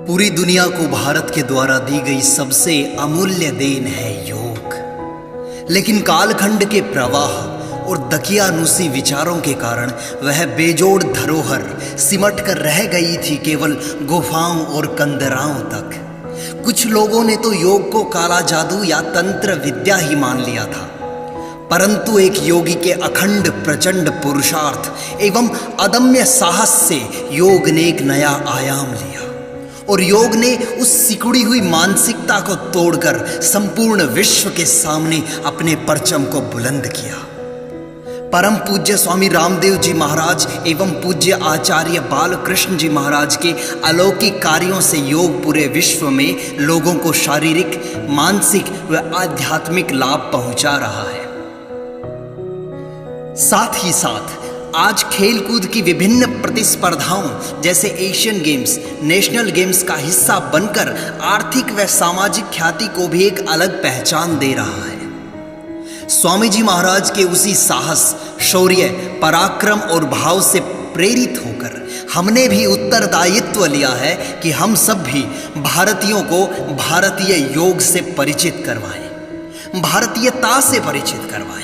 पूरी दुनिया को भारत के द्वारा दी गई सबसे अमूल्य देन है योग। लेकिन कालखंड के प्रवाह और दकियानुसी विचारों के कारण वह बेजोड़ धरोहर सिमट कर रह गई थी केवल गुफाओं और कंदराओं तक। कुछ लोगों ने तो योग को काला जादू या तंत्र विद्या ही मान लिया था, परंतु एक योगी के अखंड प्रचंड पुरुषार्थ एवं अदम्य साहस से योग ने एक नया आयाम लिया और योग ने उस सिकुड़ी हुई मानसिकता को तोड़कर संपूर्ण विश्व के सामने अपने परचम को बुलंद किया। परम पूज्य स्वामी रामदेव जी महाराज एवं पूज्य आचार्य बालकृष्ण जी महाराज के अलौकिक कार्यों से योग पूरे विश्व में लोगों को शारीरिक, मानसिक व आध्यात्मिक लाभ पहुंचा रहा है। साथ ही साथ आज खेलकूद की विभिन्न प्रतिस्पर्धाओं जैसे एशियन गेम्स, नेशनल गेम्स का हिस्सा बनकर आर्थिक व सामाजिक ख्याति को भी एक अलग पहचान दे रहा है। स्वामी जी महाराज के उसी साहस, शौर्य, पराक्रम और भाव से प्रेरित होकर हमने भी उत्तरदायित्व लिया है कि हम सब भी भारतीयों को भारतीय योग से परिचित करवाएं, भारतीयता से परिचित करवाएं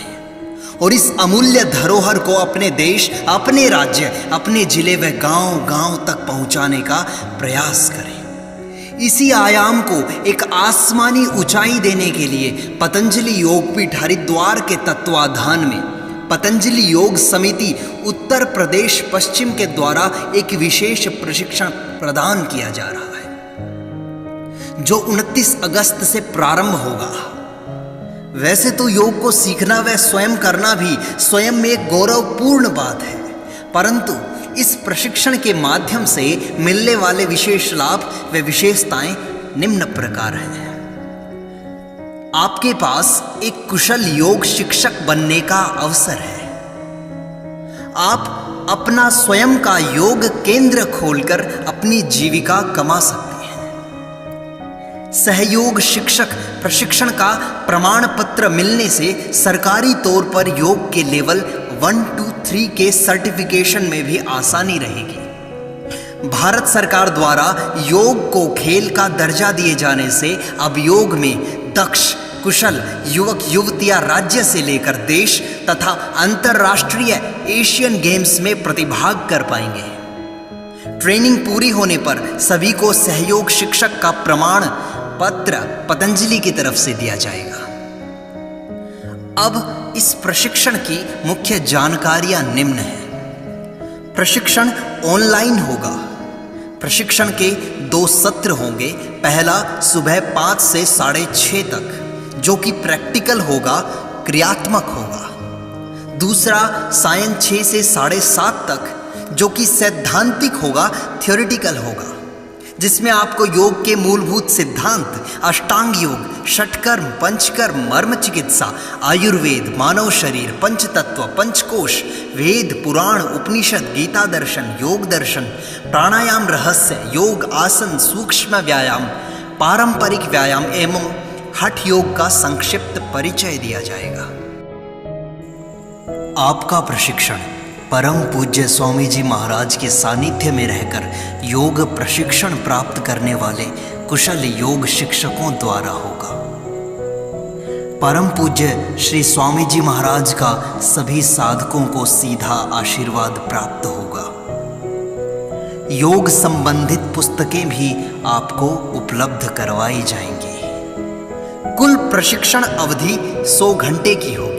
और इस अमूल्य धरोहर को अपने देश, अपने राज्य, अपने जिले व गांव-गांव तक पहुंचाने का प्रयास करें। इसी आयाम को एक आसमानी ऊंचाई देने के लिए पतंजलि योगपीठ हरिद्वार के तत्वाधान में पतंजलि योग समिति उत्तर प्रदेश पश्चिम के द्वारा एक विशेष प्रशिक्षण प्रदान किया जा रहा है, जो 29 अगस्त से प्रारंभ होगा। वैसे तो योग को सीखना व स्वयं करना भी स्वयं में एक गौरवपूर्ण बात है, परंतु इस प्रशिक्षण के माध्यम से मिलने वाले विशेष लाभ व विशेषताएं निम्न प्रकार हैं। आपके पास एक कुशल योग शिक्षक बनने का अवसर है। आप अपना स्वयं का योग केंद्र खोलकर अपनी जीविका कमा सकते हैं। सहयोग शिक्षक प्रशिक्षण का प्रमाण पत्र मिलने से सरकारी तौर पर योग के लेवल 1, 2, 3 के सर्टिफिकेशन में भी आसानी रहेगी। भारत सरकार द्वारा योग को खेल का दर्जा दिए जाने से अब योग में दक्ष, कुशल युवक युवतियां राज्य से लेकर देश तथा अंतर्राष्ट्रीय एशियन गेम्स में प्रतिभाग कर पाएंगे। ट्रेनिंग पूरी होने पर सभी को सहयोग शिक्षक का प्रमाण पत्र पतंजलि की तरफ से दिया जाएगा। अब इस प्रशिक्षण की मुख्य जानकारियां निम्न हैं। प्रशिक्षण ऑनलाइन होगा। प्रशिक्षण के 2 सत्र होंगे। पहला सुबह 5 से 6:30 तक, जो कि प्रैक्टिकल होगा, क्रियात्मक होगा। दूसरा सायं 6 से 7:30 तक, जो कि सैद्धांतिक होगा, थ्योरेटिकल होगा, जिसमें आपको योग के मूलभूत सिद्धांत, अष्टांग योग, षटकर्म, पंचकर्म, मर्म चिकित्सा, आयुर्वेद, मानव शरीर, पंचतत्व, पंचकोश, वेद, पुराण, उपनिषद, गीता दर्शन, योग दर्शन, प्राणायाम रहस्य, योग आसन, सूक्ष्म व्यायाम, पारंपरिक व्यायाम एवं हठ योग का संक्षिप्त परिचय दिया जाएगा। आपका प्रशिक्षण परम पूज्य स्वामी जी महाराज के सानिध्य में रहकर योग प्रशिक्षण प्राप्त करने वाले कुशल योग शिक्षकों द्वारा होगा। परम पूज्य श्री स्वामी जी महाराज का सभी साधकों को सीधा आशीर्वाद प्राप्त होगा। योग संबंधित पुस्तकें भी आपको उपलब्ध करवाई जाएंगी। कुल प्रशिक्षण अवधि 100 घंटे की होगी।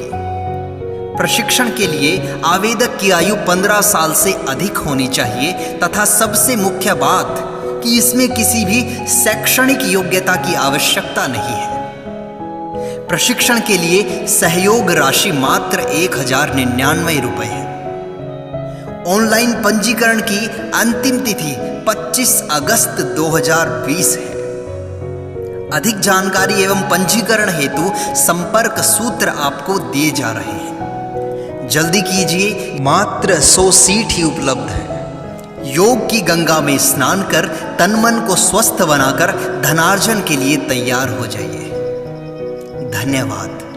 प्रशिक्षण के लिए आवेदक की आयु 15 साल से अधिक होनी चाहिए तथा सबसे मुख्य बात कि इसमें किसी भी शैक्षणिक योग्यता की आवश्यकता नहीं है। प्रशिक्षण के लिए सहयोग राशि मात्र 1099 रुपये है। ऑनलाइन पंजीकरण की अंतिम तिथि 25 अगस्त 2020 है। अधिक जानकारी एवं पंजीकरण हेतु संपर्क सूत्र आपको दिए जा रहे हैं। जल्दी कीजिए, मात्र 100 सीट ही उपलब्ध है। योग की गंगा में स्नान कर तन मन को स्वस्थ बनाकर धनार्जन के लिए तैयार हो जाइए। धन्यवाद।